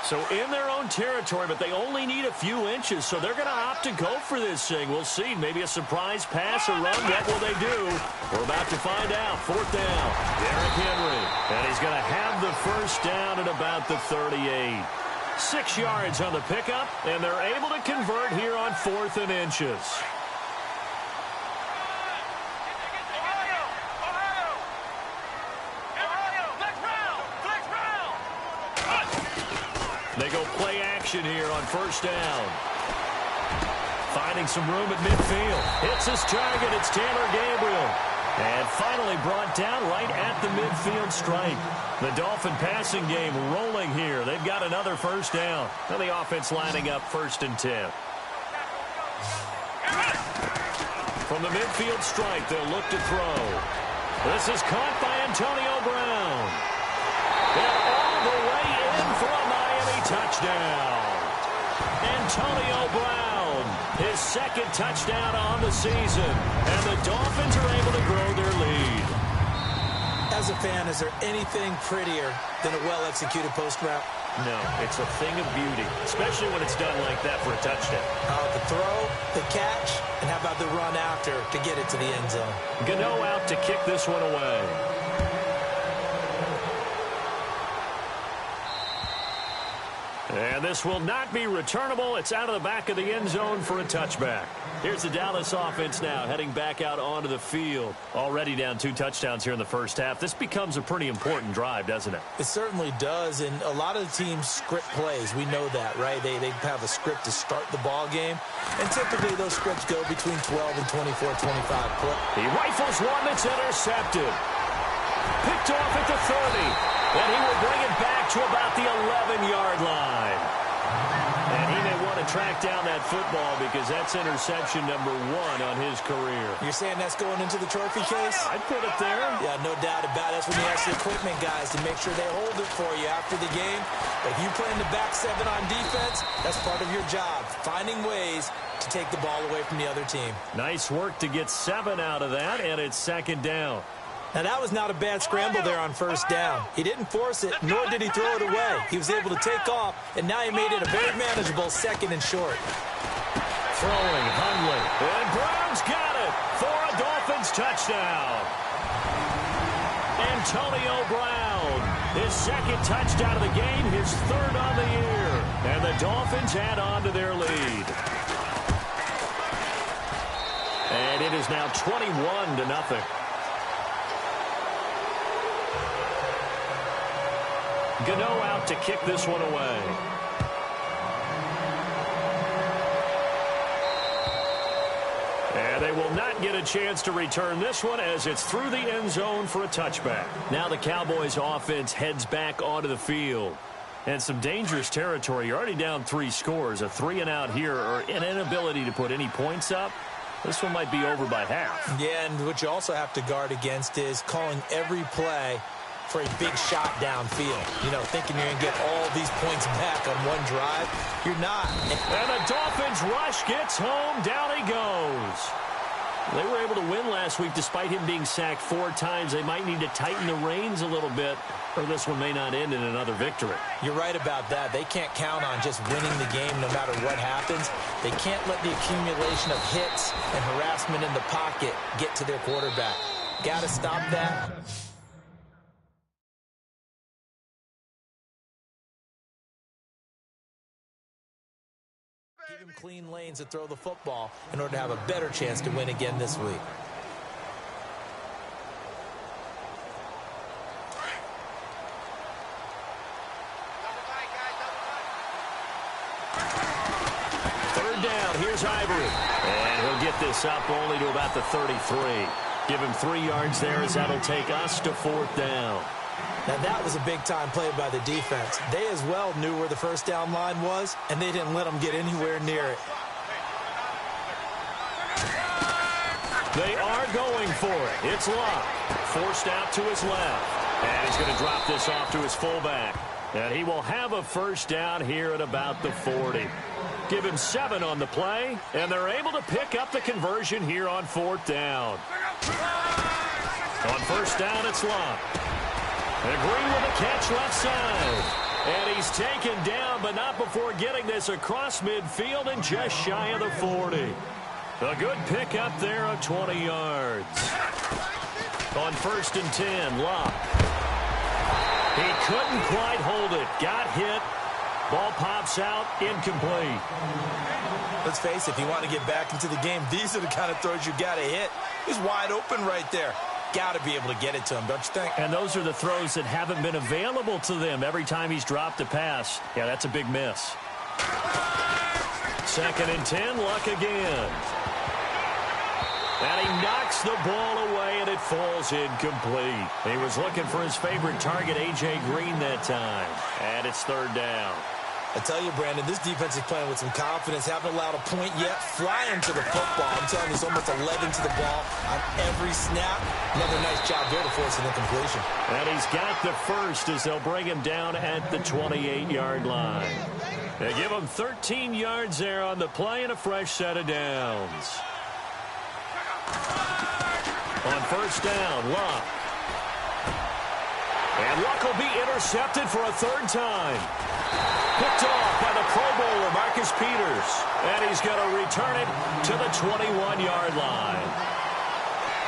So in their own territory, but they only need a few inches, so they're going to opt to go for this thing. We'll see. Maybe a surprise pass or run. What will they do? We're about to find out. 4th down. Derrick Henry. And he's going to have the first down at about the 38. 6 yards on the pickup, and they're able to convert here on 4th and inches. They go play action here on 1st down. Finding some room at midfield. Hits his target. It's Taylor Gabriel. And finally brought down right at the midfield stripe. The Dolphin passing game rolling here. They've got another 1st down. And the offense lining up 1st and 10. From the midfield stripe, they'll look to throw. This is caught by Antonio Brown. And all the way in for a Miami touchdown. Antonio Brown, his 2nd touchdown on the season. And the Dolphins are able to grow their lead. As a fan, is there anything prettier than a well-executed post route? No, it's a thing of beauty, especially when it's done like that for a touchdown. The throw, the catch, and how about the run after to get it to the end zone? Gano out to kick this one away. And this will not be returnable. It's out of the back of the end zone for a touchback. Here's the Dallas offense now heading back out onto the field. Already down 2 touchdowns here in the first half. This becomes a pretty important drive, doesn't it? It certainly does, and a lot of the teams script plays. We know that, right? They have a script to start the ball game, and typically those scripts go between 12 and 24, 25. He rifles one that's intercepted. Picked off at the 30. And he will bring it back to about the 11-yard line. And he may want to track down that football because that's interception number 1 on his career. You're saying that's going into the trophy case? I'd put it there. Yeah, no doubt about it. That's when you ask the equipment guys to make sure they hold it for you after the game. But if you play in the back 7 on defense, that's part of your job, finding ways to take the ball away from the other team. Nice work to get 7 out of that, and it's 2nd down. Now, that was not a bad scramble there on 1st down. He didn't force it, nor did he throw it away. He was able to take off, and now he made it a very manageable 2nd and short. Throwing, Hundley, and Brown's got it for a Dolphins touchdown. Antonio Brown, his 2nd touchdown of the game, his 3rd on the year. And the Dolphins add on to their lead. And it is now 21-0. Gano out to kick this one away. And they will not get a chance to return this one as it's through the end zone for a touchback. Now the Cowboys offense heads back onto the field. And some dangerous territory. You're already down 3 scores. A 3-and-out here or an inability to put any points up. This one might be over by half. Yeah, and what you also have to guard against is calling every play for a big shot downfield. You know, thinking you're going to get all these points back on one drive. You're not. And the Dolphins rush gets home. Down he goes. They were able to win last week despite him being sacked 4 times. They might need to tighten the reins a little bit, or this one may not end in another victory. You're right about that. They can't count on just winning the game no matter what happens. They can't let the accumulation of hits and harassment in the pocket get to their quarterback. Got to stop that. Give him clean lanes to throw the football in order to have a better chance to win again this week. Third down, here's Ivory. And he'll get this up only to about the 33. Give him 3 yards there as that'll take us to 4th down. Now, that was a big-time play by the defense. They as well knew where the first down line was, and they didn't let them get anywhere near it. They are going for it. It's Locke. Forced out to his left. And he's going to drop this off to his fullback. And he will have a first down here at about the 40. Give him 7 on the play, and they're able to pick up the conversion here on 4th down. On 1st down, it's Locke. And Green with a catch left side. And he's taken down, but not before getting this across midfield and just shy of the 40. A good pickup there of 20 yards. On 1st and 10, Locke. He couldn't quite hold it. Got hit. Ball pops out, incomplete. Let's face it, if you want to get back into the game, these are the kind of throws you got to hit. He's wide open right there. Got to be able to get it to him, don't you think? And those are the throws that haven't been available to them every time he's dropped a pass. Yeah, that's a big miss. 2nd and 10, Luck again. And he knocks the ball away, and it falls incomplete. He was looking for his favorite target, A.J. Green, that time. And it's 3rd down. I tell you, Brandon, this defense is playing with some confidence. Haven't allowed a point yet. Flying to the football. I'm telling you, it's almost 11 to the ball on every snap. Another nice job there to force an incompletion. And he's got the first as they'll bring him down at the 28-yard line. They give him 13 yards there on the play and a fresh set of downs. On 1st down, Luck. And Luck will be intercepted for a 3rd time. Picked off by the Pro Bowler, Marcus Peters. And he's going to return it to the 21-yard line.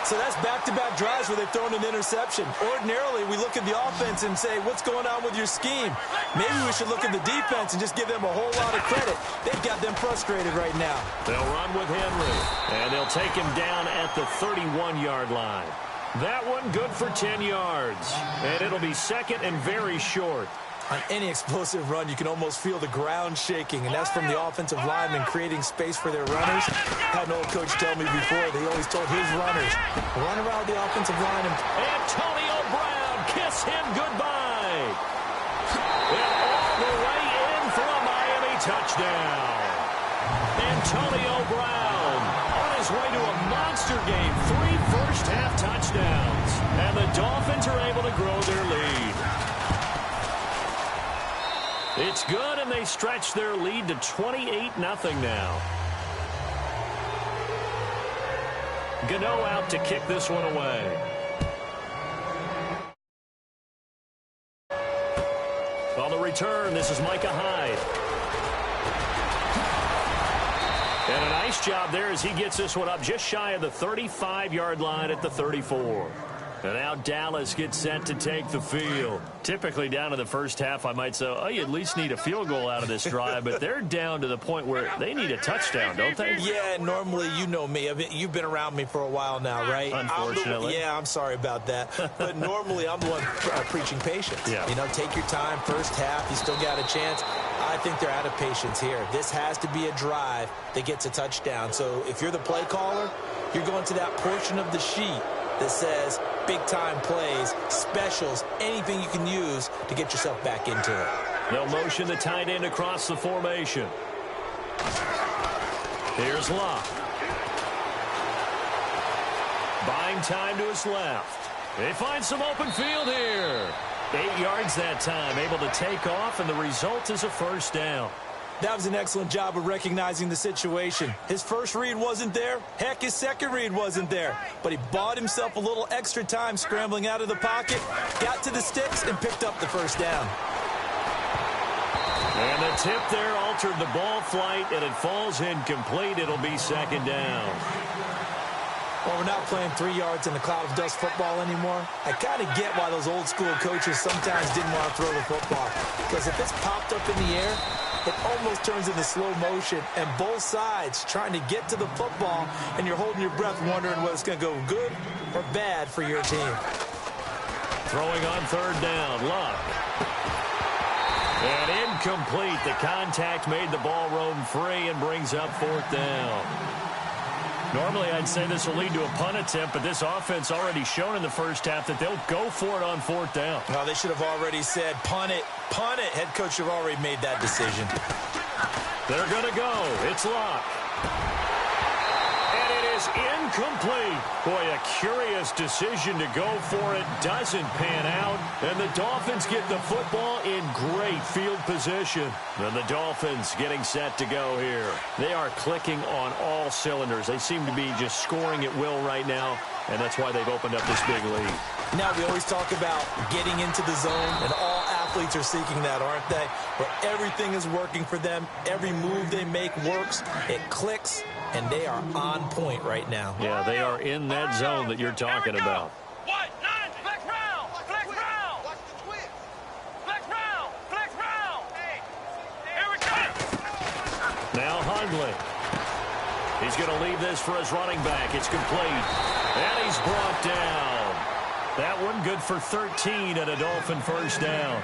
So that's back-to-back drives where they've thrown an interception. Ordinarily, we look at the offense and say, what's going on with your scheme? Maybe we should look at the defense and just give them a whole lot of credit. They've got them frustrated right now. They'll run with Henry, and they'll take him down at the 31-yard line. That one good for 10 yards, and it'll be 2nd and very short. On any explosive run, you can almost feel the ground shaking, and that's from the offensive linemen creating space for their runners. I had an old coach tell me before, they always told his runners, run around the offensive line. Antonio Brown, kiss him goodbye. And all the way in for a Miami touchdown. Antonio Brown on his way to a monster game, 3 first-half touchdowns. And the Dolphins are able to grow their lead. It's good, and they stretch their lead to 28-0 now. Gano out to kick this one away. On the return, this is Micah Hyde. And a nice job there as he gets this one up just shy of the 35-yard line at the 34. And now Dallas gets set to take the field. Typically down in the first half, I might say, oh, you at least need a field goal out of this drive. But they're down to the point where they need a touchdown, don't they? Yeah, normally, you know me. You've been around me for a while now, right? Unfortunately. I'm sorry about that. But normally, I'm the one preaching patience. Yeah. You know, take your time. First half, you still got a chance. I think they're out of patience here. This has to be a drive that gets a touchdown. So if you're the play caller, you're going to that portion of the sheet that says big-time plays, specials, anything you can use to get yourself back into it. They'll motion the tight end across the formation. Here's Locke. Buying time to his left. They find some open field here. 8 yards that time, able to take off, and the result is a first down. That was an excellent job of recognizing the situation. His first read wasn't there. Heck, his second read wasn't there. But he bought himself a little extra time scrambling out of the pocket, got to the sticks, and picked up the first down. And the tip there altered the ball flight, and it falls incomplete. It'll be 2nd down. Well, we're not playing 3 yards in the cloud of dust football anymore. I kind of get why those old school coaches sometimes didn't want to throw the football. Because if it's popped up in the air, it almost turns into slow motion, and both sides trying to get to the football, and you're holding your breath wondering whether it's going to go good or bad for your team. Throwing on 3rd down, Luck. And incomplete. The contact made the ball roam free and brings up 4th down. Normally, I'd say this will lead to a punt attempt, but this offense already shown in the first half that they'll go for it on 4th down. Well, they should have already said, punt it, punt it. Head coach should have already made that decision. They're going to go. It's Locke. And it is incomplete. Boy, a curious decision to go for it. Doesn't pan out. And the Dolphins get the football in great field position. And the Dolphins getting set to go here. They are clicking on all cylinders. They seem to be just scoring at will right now. And that's why they've opened up this big lead. Now, we always talk about getting into the zone, and all athletes are seeking that, aren't they? Where everything is working for them. Every move they make works. It clicks, and they are on point right now. Yeah, they are in that zone that you're talking about. Now Hundley. He's going to leave this for his running back. It's complete. And he's brought down. That one good for 13 and a Dolphin first down.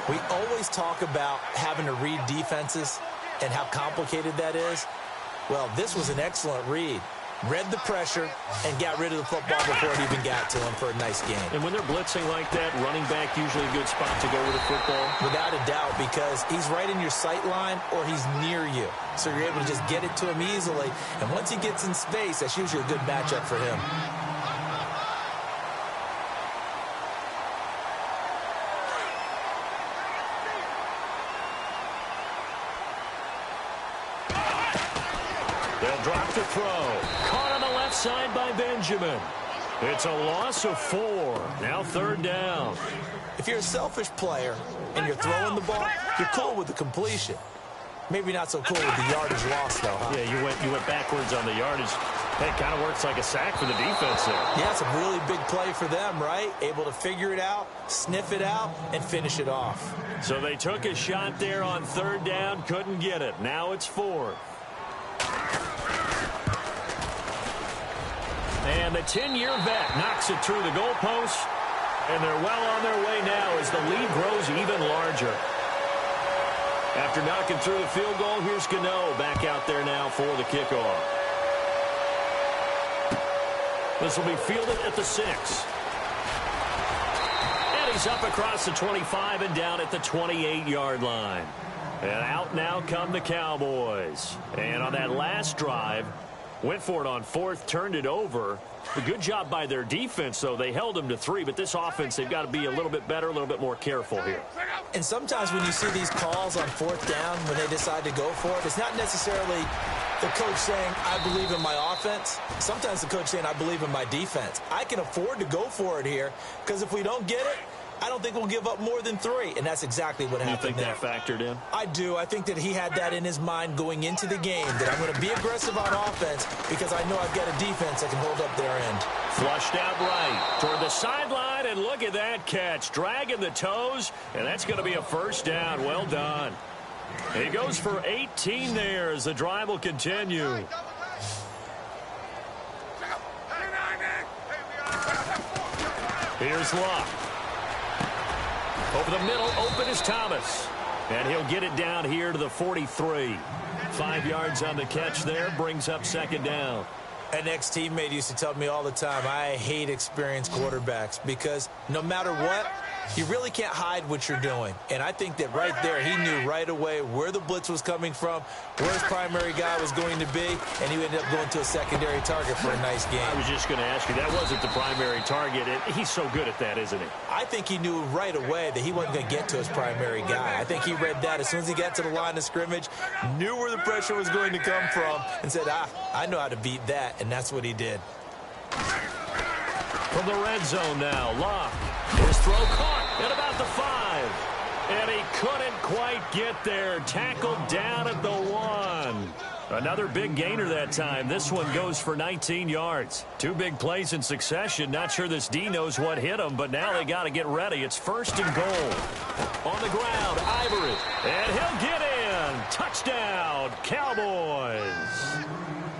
We always talk about having to read defenses and how complicated that is. Well, this was an excellent read. Read the pressure and got rid of the football before it even got to him for a nice game. And when they're blitzing like that, running back usually a good spot to go with the football? Without a doubt, because he's right in your sight line or he's near you. So you're able to just get it to him easily. And once he gets in space, that's usually a good matchup for him. They'll drop to throw. Caught on the left side by Benjamin. It's a loss of 4. Now third down. If you're a selfish player and you're throwing the ball, you're cool with the completion. Maybe not so cool with the yardage loss, though, huh? Yeah, you went backwards on the yardage. It kind of works like a sack for the defense there. Yeah, it's a really big play for them, right? Able to figure it out, sniff it out, and finish it off. So they took a shot there on third down, couldn't get it. Now it's 4. And the 10-year vet knocks it through the goalpost. And they're well on their way now as the lead grows even larger. After knocking through the field goal, here's Gano back out there now for the kickoff. This will be fielded at the 6. And he's up across the 25 and down at the 28-yard line. And out now come the Cowboys. And on that last drive, went for it on 4th, turned it over. A good job by their defense, though. They held them to 3, but this offense, they've got to be a little bit better, a little bit more careful here. And sometimes when you see these calls on 4th down, when they decide to go for it, it's not necessarily the coach saying, I believe in my offense. Sometimes the coach saying, I believe in my defense. I can afford to go for it here, because if we don't get it, I don't think we'll give up more than 3, and that's exactly what happened there. You think that factored in? I do. I think that he had that in his mind going into the game, that I'm going to be aggressive on offense because I know I've got a defense that can hold up their end. Flushed out right toward the sideline, and look at that catch. Dragging the toes, and that's going to be a first down. Well done. He goes for 18 there as the drive will continue. Here's Luck. Over the middle, open is Thomas. And he'll get it down here to the 43. 5 yards on the catch there, brings up second down. An ex-teammate used to tell me all the time, I hate experienced quarterbacks because no matter what, you really can't hide what you're doing. And I think that right there, he knew right away where the blitz was coming from, where his primary guy was going to be, and he ended up going to a secondary target for a nice game. I was just going to ask you, that wasn't the primary target. He's so good at that, isn't he? I think he knew right away that he wasn't going to get to his primary guy. I think he read that as soon as he got to the line of scrimmage, knew where the pressure was going to come from, and said, I know how to beat that, and that's what he did. From the red zone now, Locke. His throw caught at about the 5. And he couldn't quite get there. Tackled down at the 1. Another big gainer that time. This one goes for 19 yards. 2 big plays in succession. Not sure this D knows what hit him, but now they got to get ready. It's 1st and goal. On the ground, Ivory. And he'll get in. Touchdown, Cowboys.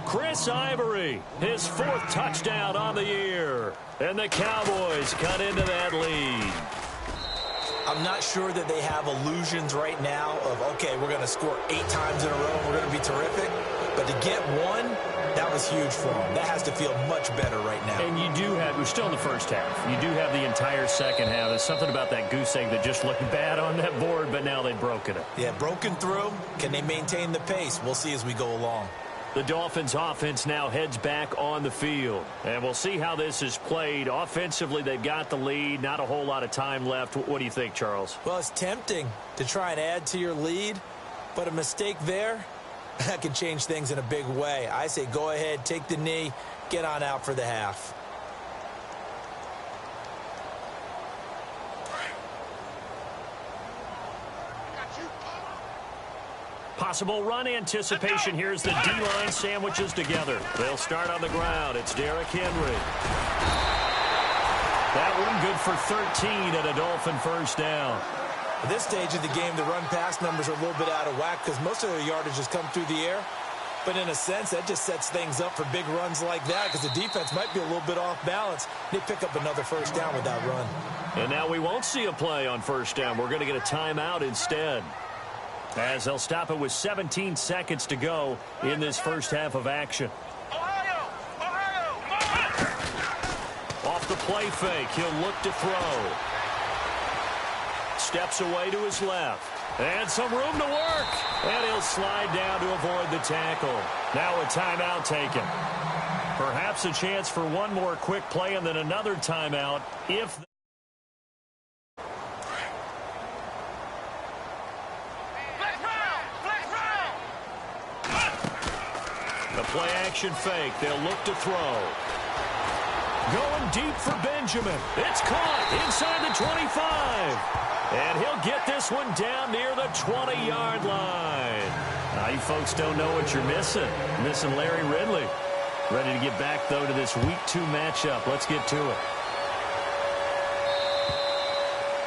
Chris Ivory, his 4th touchdown on the year. And the Cowboys cut into that lead. I'm not sure that they have illusions right now of, okay, we're going to score 8 times in a row and we're going to be terrific. But to get 1, that was huge for them. That has to feel much better right now. And you do have, we're still in the first half. You do have the entire second half. There's something about that goose egg that just looked bad on that board, but now they've broken it. Yeah, broken through. Can they maintain the pace? We'll see as we go along. The Dolphins offense now heads back on the field. And we'll see how this is played. Offensively, they've got the lead. Not a whole lot of time left. What do you think, Charles? Well, it's tempting to try and add to your lead. But a mistake there, that can change things in a big way. I say go ahead, take the knee, get on out for the half. Possible run anticipation. Here's the D-line sandwiches together. They'll start on the ground. It's Derrick Henry. That one good for 13 and a Dolphin first down. At this stage of the game, the run-pass numbers are a little bit out of whack because most of their yardage has come through the air. But in a sense, that just sets things up for big runs like that because the defense might be a little bit off balance. They pick up another first down with that run. And now we won't see a play on first down. We're going to get a timeout instead, as they'll stop it with 17 seconds to go in this first half of action. Off the play fake, he'll look to throw. Steps away to his left. And some room to work. And he'll slide down to avoid the tackle. Now a timeout taken. Perhaps a chance for one more quick play and then another timeout if... The play-action fake. They'll look to throw. Going deep for Benjamin. It's caught inside the 25. And he'll get this one down near the 20-yard line. You folks don't know what you're missing. Missing Larry Ridley. Ready to get back, though, to this Week 2 matchup. Let's get to it.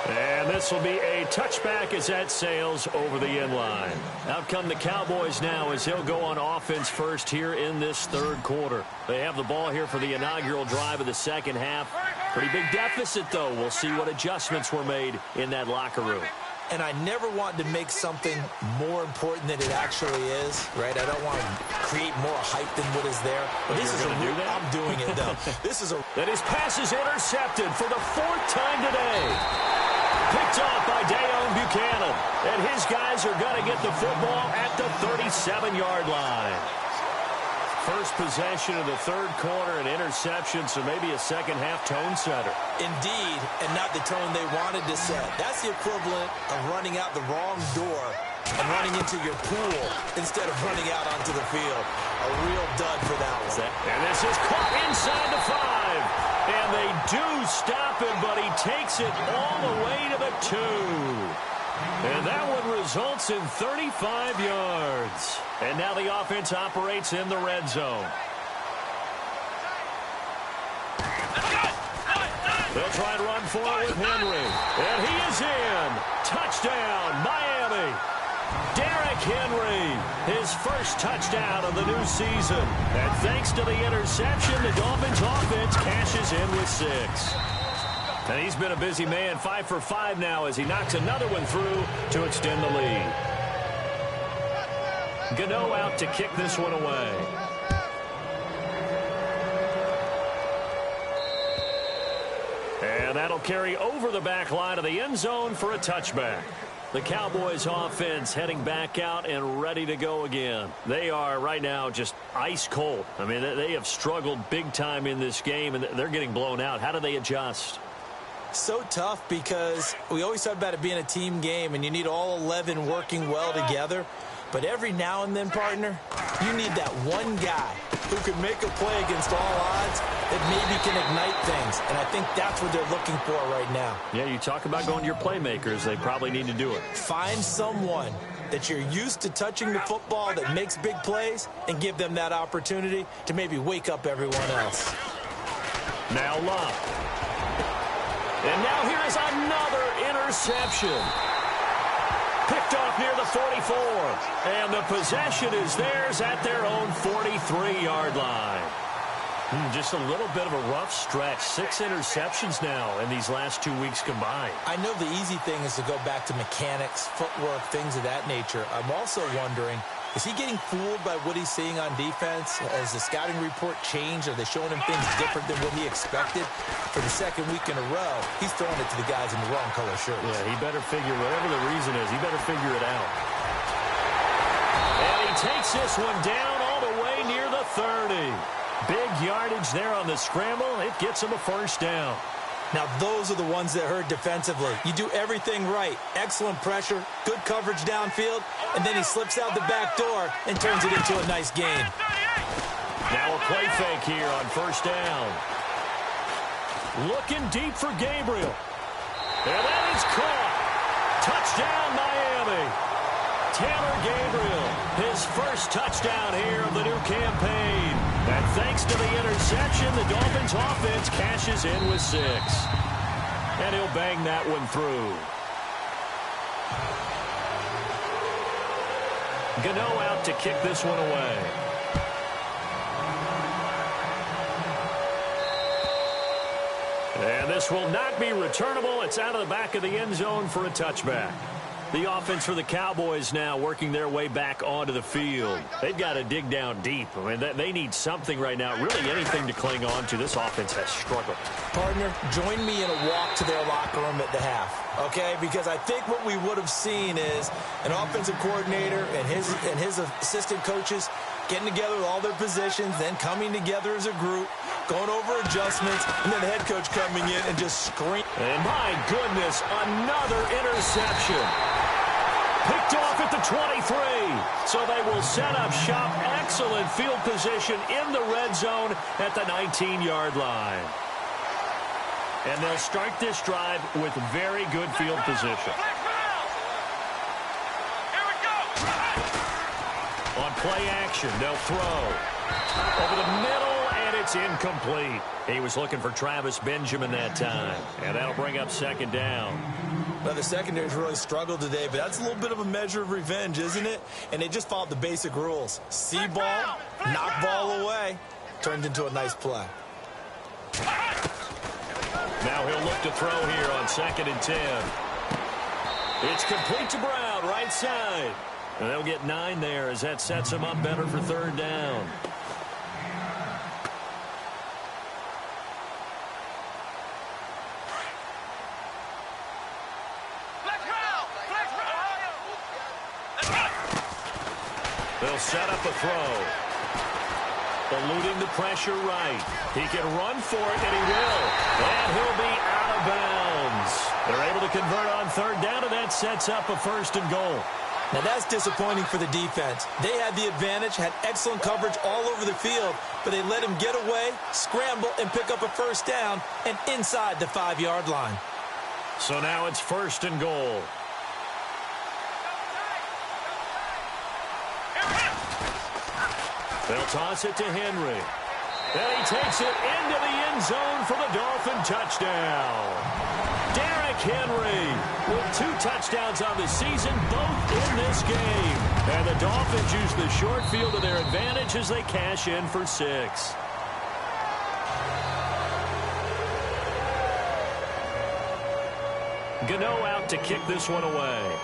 And this will be a touchback as that sails over the end line. Out come the Cowboys now as he'll go on offense first here in this third quarter. They have the ball here for the inaugural drive of the second half. Pretty big deficit, though. We'll see what adjustments were made in that locker room. And I never want to make something more important than it actually is, right? I don't want to create more hype than what is there. But this is a real, I'm doing it, though. This is a... That his pass is intercepted for the 4th time today. Picked off by Dayon Buchanan. And his guys are going to get the football at the 37-yard line. First possession of the third quarter, an interception, so maybe a second-half tone setter. Indeed, and not the tone they wanted to set. That's the equivalent of running out the wrong door and running into your pool instead of running out onto the field. A real dud for that one. And this is caught inside the 5. And they do stop him, but he takes it all the way to the 2. And that one results in 35 yards. And now the offense operates in the red zone. They'll try and run for it with Henry. And he is in. Touchdown, Miami. Derrick Henry, his first touchdown of the new season. And thanks to the interception, the Dolphins offense cashes in with 6. And he's been a busy man, 5 for 5 now as he knocks another one through to extend the lead. Gano out to kick this one away. And that'll carry over the back line of the end zone for a touchback. The Cowboys offense heading back out and ready to go again. They are right now just ice cold. I mean, they have struggled big time in this game, and they're getting blown out. How do they adjust? So tough because we always talk about it being a team game, and you need all 11 working well together. But every now and then, partner, you need that one guy who can make a play against all odds that maybe can ignite things. And I think that's what they're looking for right now. Yeah, you talk about going to your playmakers. They probably need to do it. Find someone that you're used to touching the football that makes big plays and give them that opportunity to maybe wake up everyone else. Now Love. And now here is another interception. Picked off near the 44. And the possession is theirs at their own 43-yard line. Just a little bit of a rough stretch. 6 interceptions now in these last 2 weeks combined. I know the easy thing is to go back to mechanics, footwork, things of that nature. I'm also wondering, is he getting fooled by what he's seeing on defense? Has the scouting report changed? Are they showing him things different than what he expected? For the second week in a row, he's throwing it to the guys in the wrong color shirts. Yeah, he better figure, whatever the reason is, he better figure it out. And he takes this one down all the way near the 30. Big yardage there on the scramble. It gets him a first down. Now, those are the ones that hurt defensively. You do everything right. Excellent pressure, good coverage downfield, and then he slips out the back door and turns it into a nice gain. Now a play fake here on first down. Looking deep for Gabriel. And that is caught. Touchdown, Miami. Taylor Gabriel, his first touchdown here of the new campaign. And thanks to the interception, the Dolphins offense cashes in with 6. And he'll bang that one through. Gano out to kick this one away. And this will not be returnable. It's out of the back of the end zone for a touchback. The offense for the Cowboys now working their way back onto the field. They've got to dig down deep. I mean, they need something right now, really anything to cling on to. This offense has struggled. Partner, join me in a walk to their locker room at the half, okay? Because I think what we would have seen is an offensive coordinator and his assistant coaches getting together with all their positions, then coming together as a group, going over adjustments, and then the head coach coming in and just screaming. And my goodness, another interception. Picked off at the 23. So they will set up shop. Excellent field position in the red zone at the 19-yard line. And they'll start this drive with very good field position. On play action, they'll throw. Over the middle, and it's incomplete. He was looking for Travis Benjamin that time. And that'll bring up second down. Well, the secondary's really struggled today, but that's a little bit of a measure of revenge, isn't it? And they just followed the basic rules. See ball, knock ball away. Turned into a nice play. Now he'll look to throw here on 2nd and 10. It's complete to Brown, right side. And they'll get 9 there as that sets him up better for 3rd down. They'll set up a throw. Eluding the pressure right. He can run for it, and he will. And he'll be out of bounds. They're able to convert on 3rd down, and that sets up a 1st and goal. Now, that's disappointing for the defense. They had the advantage, had excellent coverage all over the field, but they let him get away, scramble, and pick up a 1st down, and inside the 5-yard line. So now it's 1st and goal. They'll toss it to Henry. And he takes it into the end zone for the Dolphin touchdown. Derrick Henry with 2 touchdowns on the season, both in this game. And the Dolphins use the short field to their advantage as they cash in for 6. Gano out to kick this one away.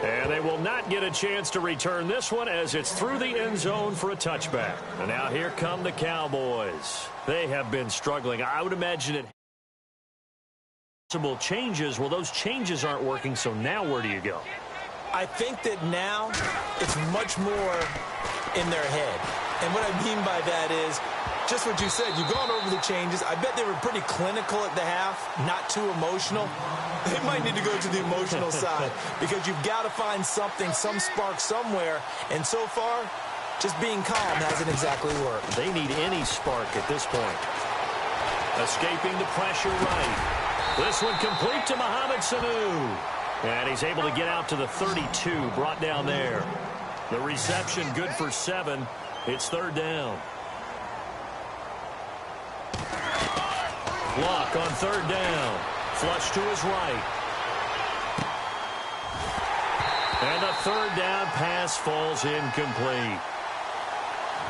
And they will not get a chance to return this one as it's through the end zone for a touchback. And now here come the Cowboys. They have been struggling. I would imagine it possible changes. Well, those changes aren't working, so now where do you go? I think that now it's much more in their head. And what I mean by that is just what you said. You've gone over the changes. I bet they were pretty clinical at the half, not too emotional. They might need to go to the emotional side because you've got to find something, some spark somewhere. And so far, just being calm hasn't exactly worked. They need any spark at this point. Escaping the pressure right. This one complete to Mohamed Sanu. And he's able to get out to the 32, brought down there. The reception good for 7. It's 3rd down. Block on 3rd down. Flush to his right. And the 3rd down pass falls incomplete.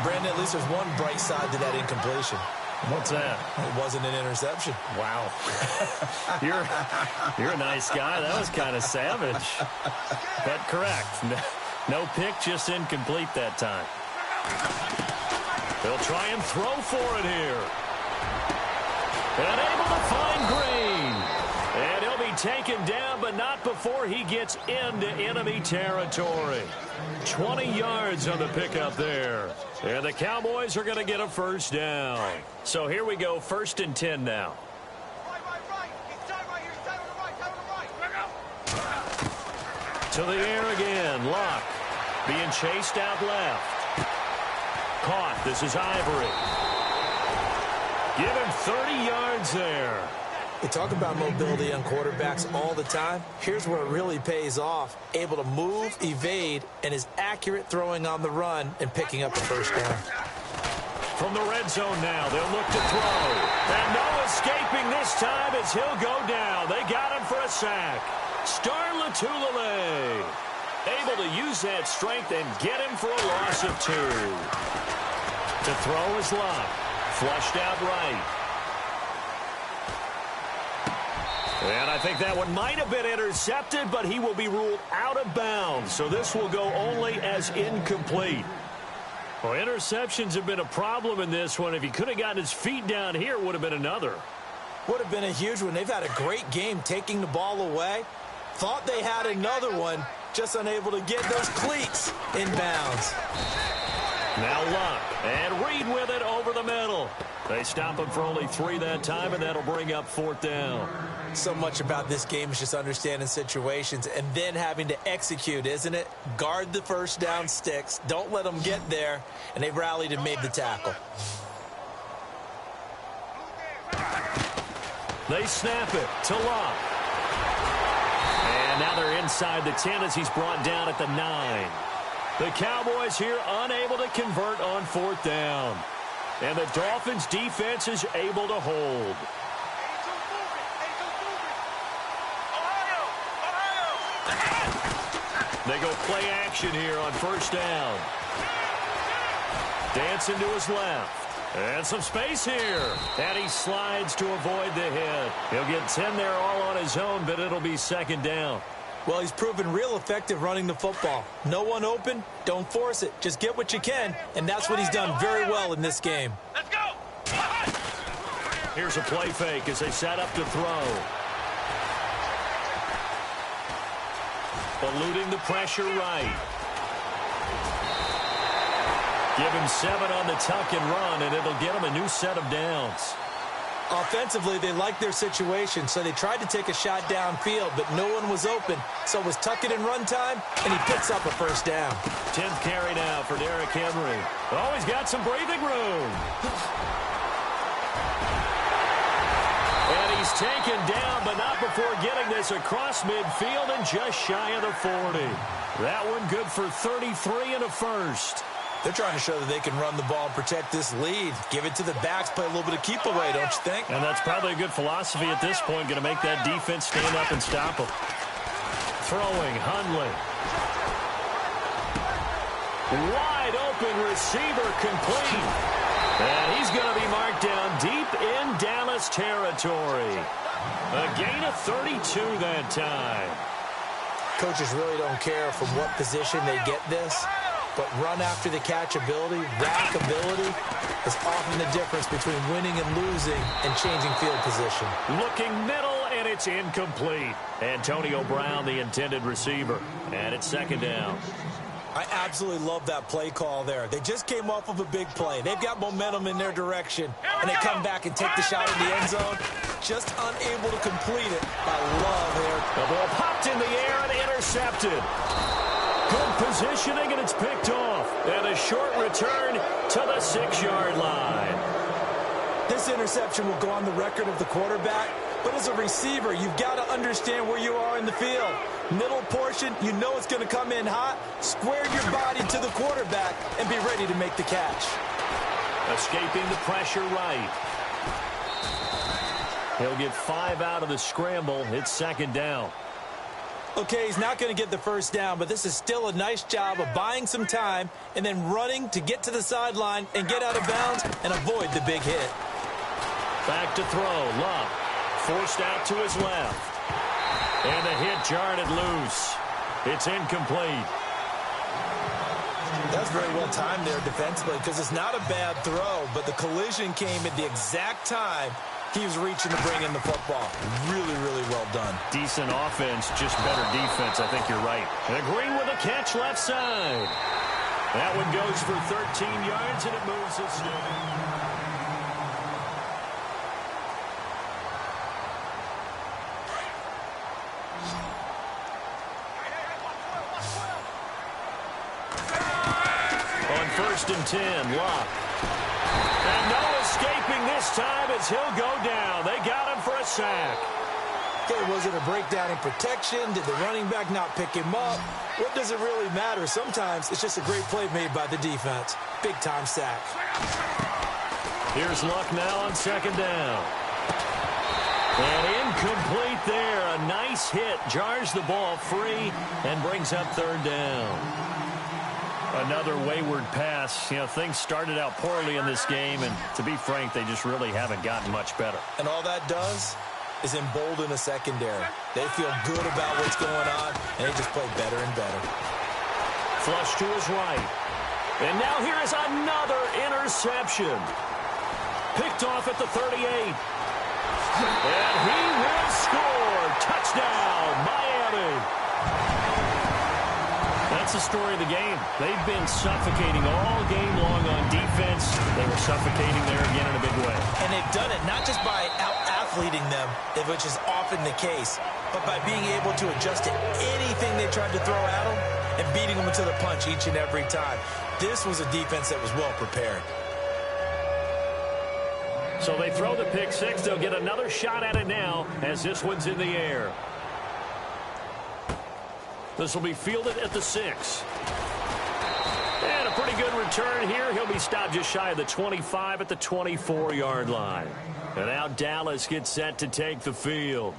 Brandon, at least there's one bright side to that incompletion. What's that? It wasn't an interception. Wow. You're a nice guy. That was kind of savage. But correct. No pick, just incomplete that time. They'll try and throw for it here. And able to find Green. And he'll be taken down, but not before he gets into enemy territory. 20 yards on the pickup there. And the Cowboys are going to get a 1st down. So here we go, 1st and 10 now. To the air again, Luck. Being chased out left. Caught, this is Ivory. Give him 30 yards there. We talk about mobility on quarterbacks all the time. Here's where it really pays off. Able to move, evade, and is accurate throwing on the run and picking up a first down. From the red zone now, they'll look to throw. And no escaping this time as he'll go down. They got him for a sack. Starla Tulele able to use that strength and get him for a loss of 2. To throw is Luck. Flushed out right. And I think that one might have been intercepted, but he will be ruled out of bounds. So this will go only as incomplete. Well, interceptions have been a problem in this one. If he could have gotten his feet down here, it would have been another. Would have been a huge one. They've had a great game taking the ball away. Thought they had another one, just unable to get those cleats in bounds. Now Luck, and Reed with it over the middle. They stop him for only 3 that time, and that'll bring up 4th down. So much about this game is just understanding situations and then having to execute, isn't it? Guard the first down sticks. Don't let them get there. And they rallied and made the tackle. They snap it to Luck. And now they're inside the 10 as he's brought down at the 9. The Cowboys here unable to convert on 4th down. And the Dolphins defense is able to hold. They go play action here on 1st down. Dancing to his left. And some space here. And he slides to avoid the hit. He'll get 10 there all on his own, but it'll be 2nd down. Well, he's proven real effective running the football. No one open, don't force it. Just get what you can, and that's what he's done very well in this game. Let's go! Here's a play fake as they set up to throw. Eluding the pressure right. Give him 7 on the tuck and run, and it'll get him a new set of downs. Offensively, they like their situation, so they tried to take a shot downfield, but no one was open. So it was tuck it and run time, and he picks up a 1st down. 10th carry now for Derrick Henry. Oh, he's got some breathing room. And he's taken down, but not before getting this across midfield and just shy of the 40. That one good for 33 and a first. They're trying to show that they can run the ball and protect this lead. Give it to the backs, play a little bit of keep away, don't you think? And that's probably a good philosophy at this point, going to make that defense stand up and stop them. Throwing, Hundley. Wide open receiver complete. And he's going to be marked down deep in Dallas territory. A gain of 32 that time. Coaches really don't care from what position they get this. But run after the catch ability, rack ability, is often the difference between winning and losing and changing field position. Looking middle, and it's incomplete. Antonio Brown, the intended receiver. And it's 2nd down. I absolutely love that play call there. They just came off of a big play. They've got momentum in their direction, and they come back and take the shot in the end zone. Just unable to complete it. I love there. The ball popped in the air and intercepted. Good positioning, and it's picked off. And a short return to the 6-yard line. This interception will go on the record of the quarterback, but as a receiver, you've got to understand where you are in the field. Middle portion, you know it's going to come in hot. Square your body to the quarterback and be ready to make the catch. Escaping the pressure right. He'll get 5 out of the scramble. It's 2nd down. Okay, he's not going to get the 1st down, but this is still a nice job of buying some time and then running to get to the sideline and get out of bounds and avoid the big hit. Back to throw. Luck forced out to his left. And the hit jarred it loose. It's incomplete. That's very well timed there defensively because it's not a bad throw, but the collision came at the exact time he was reaching to bring in the football. Really, really well done. Decent offense, just better defense. I think you're right. And Green with a catch left side. That one goes for 13 yards, and it moves the stick. On 1st and 10, Locke. And no escaping this time as he'll go down. They got him for a sack. Okay, was it a breakdown in protection? Did the running back not pick him up? What does it really matter? Sometimes it's just a great play made by the defense. Big-time sack. Here's Luck now on second down. And incomplete there. A nice hit. Jars the ball free and brings up third down. Another wayward pass. You know, things started out poorly in this game, and to be frank, they just really haven't gotten much better. And all that does is embolden a secondary. They feel good about what's going on, and they just play better and better. Flush to his right. And now here is another interception. Picked off at the 38. And he will score. Touchdown, Miami. That's the story of the game. They've been suffocating all game long on defense. They were suffocating there again in a big way. And they've done it not just by out-athleting them, which is often the case, but by being able to adjust to anything they tried to throw at them and beating them to the punch each and every time. This was a defense that was well prepared. So they throw the pick six. They'll get another shot at it now as this one's in the air. This will be fielded at the 6. And a pretty good return here. He'll be stopped just shy of the 25 at the 24-yard line. And now Dallas gets set to take the field.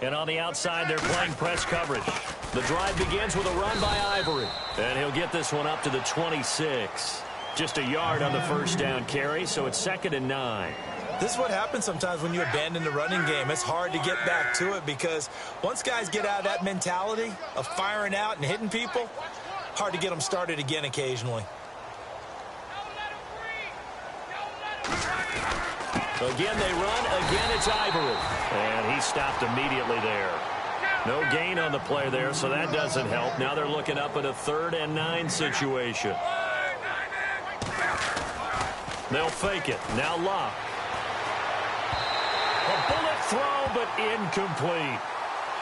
And on the outside, they're playing press coverage. The drive begins with a run by Ivory. And he'll get this one up to the 26. Just a yard on the first down carry, so it's 2nd and 9. This is what happens sometimes when you abandon the running game. It's hard to get back to it because once guys get out of that mentality of firing out and hitting people, hard to get them started again occasionally. Again, they run. Again, it's Ivory. And he stopped immediately there. No gain on the play there, so that doesn't help. Now they're looking up at a 3rd and 9 situation. They'll fake it. Now Luck. A bullet throw, but incomplete.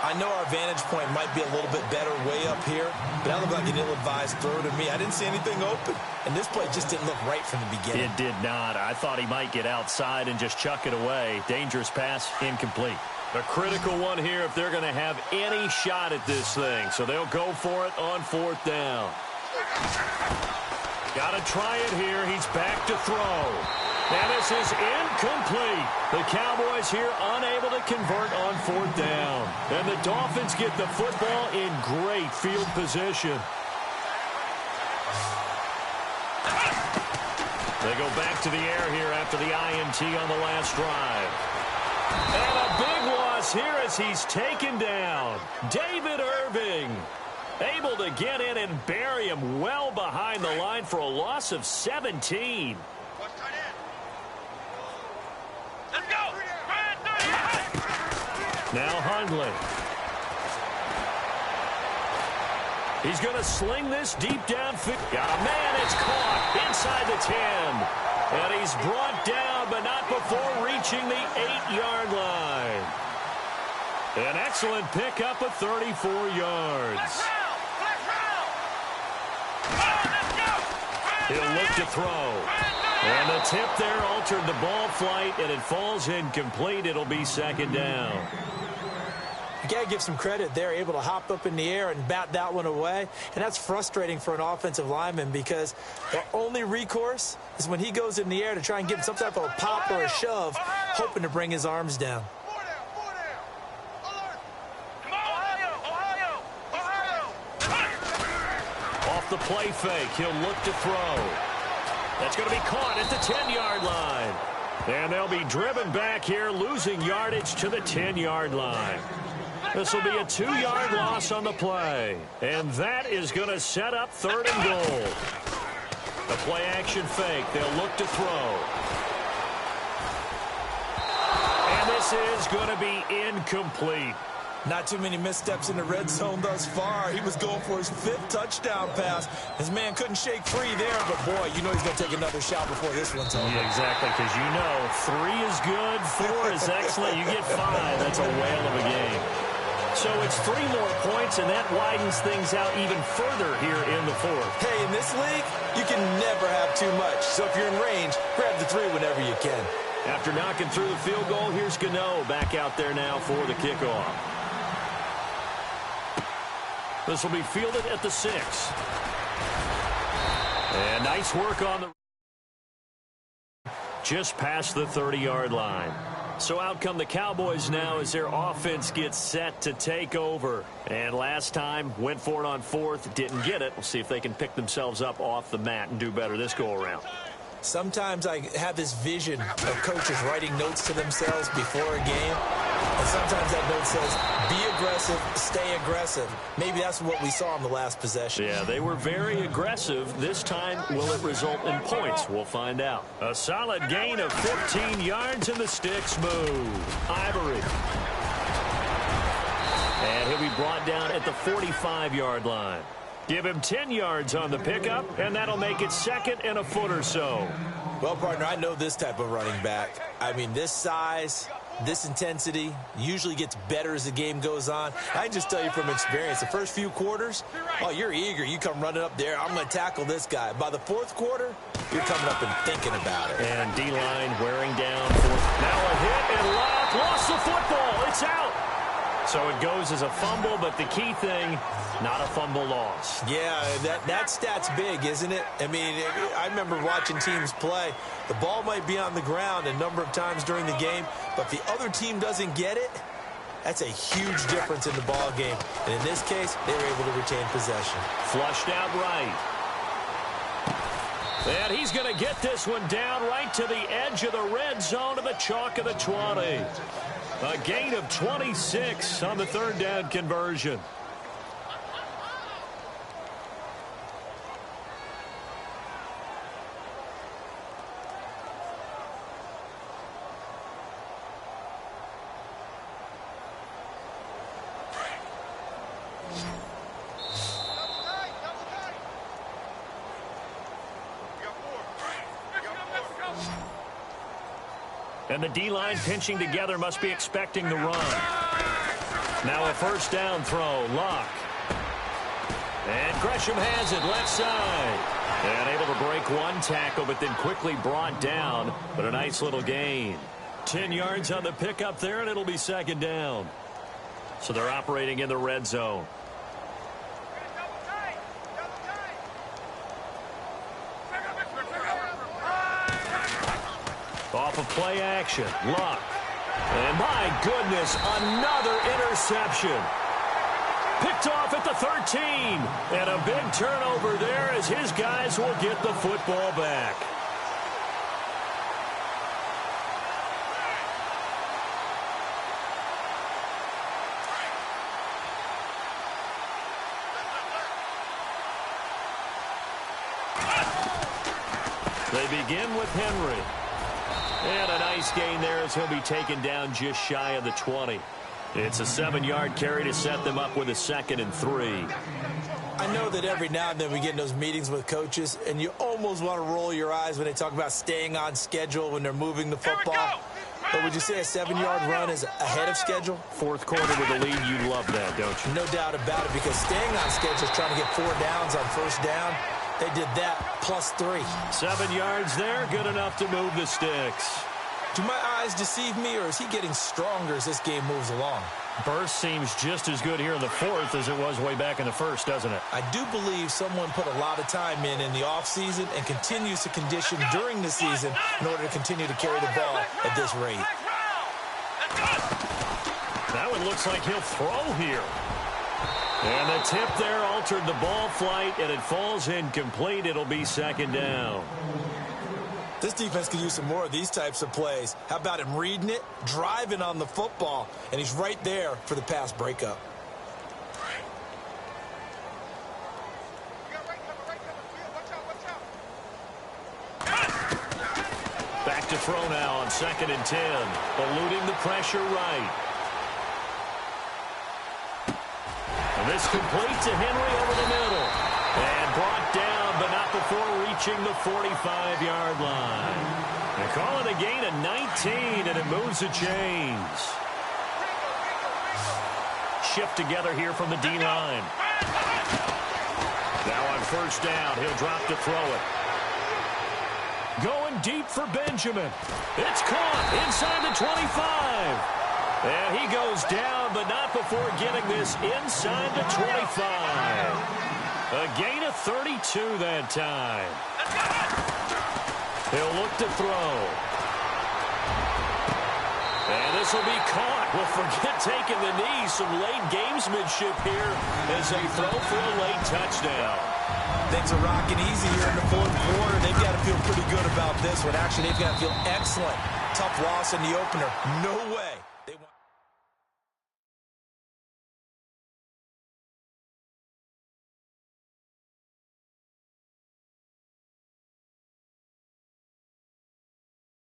I know our vantage point might be a little bit better way up here, but that looked like an ill-advised throw to me. I didn't see anything open, and this play just didn't look right from the beginning. It did not. I thought he might get outside and just chuck it away. Dangerous pass, incomplete. A critical one here if they're going to have any shot at this thing, so they'll go for it on 4th down. Got to try it here. He's back to throw. And this is incomplete. The Cowboys here unable to convert on 4th down. And the Dolphins get the football in great field position. They go back to the air here after the INT on the last drive. And a big loss here as he's taken down. David Irving able to get in and bury him well behind the line for a loss of 17. Now Hundley. He's going to sling this deep downfield. Got a man. It's caught inside the 10. And he's brought down, but not before reaching the 8-yard line. An excellent pickup of 34 yards. He'll look to throw. And the tip there altered the ball flight, and it falls incomplete. It'll be 2nd down. You got to give some credit. They're able to hop up in the air and bat that one away. And that's frustrating for an offensive lineman because their only recourse is when he goes in the air to try and give him some type of a pop or a shove, hoping to bring his arms down. Off the play fake, he'll look to throw. That's going to be caught at the 10-yard line. And they'll be driven back here, losing yardage to the 10-yard line. This will be a 2-yard loss on the play. And that is going to set up 3rd and goal. The play action fake. They'll look to throw. And this is going to be incomplete. Not too many missteps in the red zone thus far. He was going for his 5th touchdown pass. His man couldn't shake free there, but boy, you know he's going to take another shot before this one's over. Yeah, exactly, because you know 3 is good, 4 is excellent. You get 5, that's a whale of a game. So it's 3 more points, and that widens things out even further here in the fourth. Hey, in this league, you can never have too much. So if you're in range, grab the 3 whenever you can. After knocking through the field goal, here's Gano back out there now for the kickoff. This will be fielded at the 6. And nice work on the just past the 30-yard line. So out come the Cowboys now as their offense gets set to take over. And last time, went for it on 4th, didn't get it. We'll see if they can pick themselves up off the mat and do better this go-around. Sometimes I have this vision of coaches writing notes to themselves before a game. And sometimes that note says, be aggressive, stay aggressive. Maybe that's what we saw in the last possession. Yeah, they were very aggressive. This time, will it result in points? We'll find out. A solid gain of 15 yards, and the sticks move. Ivory. And he'll be brought down at the 45-yard line. Give him 10 yards on the pickup, and that'll make it 2nd and a foot or so. Well, partner, I know this type of running back. I mean, this size, this intensity usually gets better as the game goes on. I can just tell you from experience, the first few quarters, oh, you're eager. You come running up there, I'm going to tackle this guy. By the 4th quarter, you're coming up and thinking about it. And D-line wearing down. Now a hit, and Locke lost the football. It's out. So it goes as a fumble, but the key thing, not a fumble loss. Yeah, that stat's big, isn't it? I mean, I remember watching teams play. The ball might be on the ground a number of times during the game, but if the other team doesn't get it, that's a huge difference in the ball game. And in this case, they were able to retain possession. Flushed out right. And he's going to get this one down right to the edge of the red zone to the chalk of the 20. A gain of 26 on the 3rd down conversion. And the D-line pinching together must be expecting the run. Now a 1st down throw. Locke. And Gresham has it left side. And able to break one tackle, but then quickly brought down. But a nice little gain. 10 yards on the pickup there, and it'll be 2nd down. So they're operating in the red zone. Off of play action. Locke. And my goodness, another interception. Picked off at the 13. And a big turnover there as his guys will get the football back. They begin with Henry. And a nice gain there as he'll be taken down just shy of the 20. It's a 7-yard carry to set them up with a 2nd and 3. I know that every now and then we get in those meetings with coaches, and you almost want to roll your eyes when they talk about staying on schedule when they're moving the football. But would you say a 7-yard run is ahead of schedule? 4th quarter with a lead, you love that, don't you? No doubt about it, because staying on schedule is trying to get 4 downs on 1st down. They did that plus 3. 7 yards there, good enough to move the sticks. Do my eyes deceive me, or is he getting stronger as this game moves along? Burst seems just as good here in the 4th as it was way back in the 1st, doesn't it? I do believe someone put a lot of time in the offseason and continues to condition during the season in order to continue to carry the ball at this rate. That one looks like he'll throw here. And the tip there altered the ball flight, and it falls incomplete. It'll be 2nd down. This defense could use some more of these types of plays. How about him reading it, driving on the football, and he's right there for the pass breakup. Back to throw now on 2nd and 10. Eluding the pressure right. And this complete to Henry over the middle. And brought down, but not before reaching the 45-yard line. They call it a gain of 19, and it moves the chains. shift together here from the D-line. Now on first down, he'll drop to throw it. Going deep for Benjamin. It's caught inside the 25. And he goes down, but not before getting this inside the 25. A gain of 32 that time. He'll look to throw. And this will be caught. Well, forget taking the knee. Some late gamesmanship here as they throw for a late touchdown. Things are rocking easy here in the fourth quarter. They've got to feel pretty good about this one. Actually, they've got to feel excellent. Tough loss in the opener. No way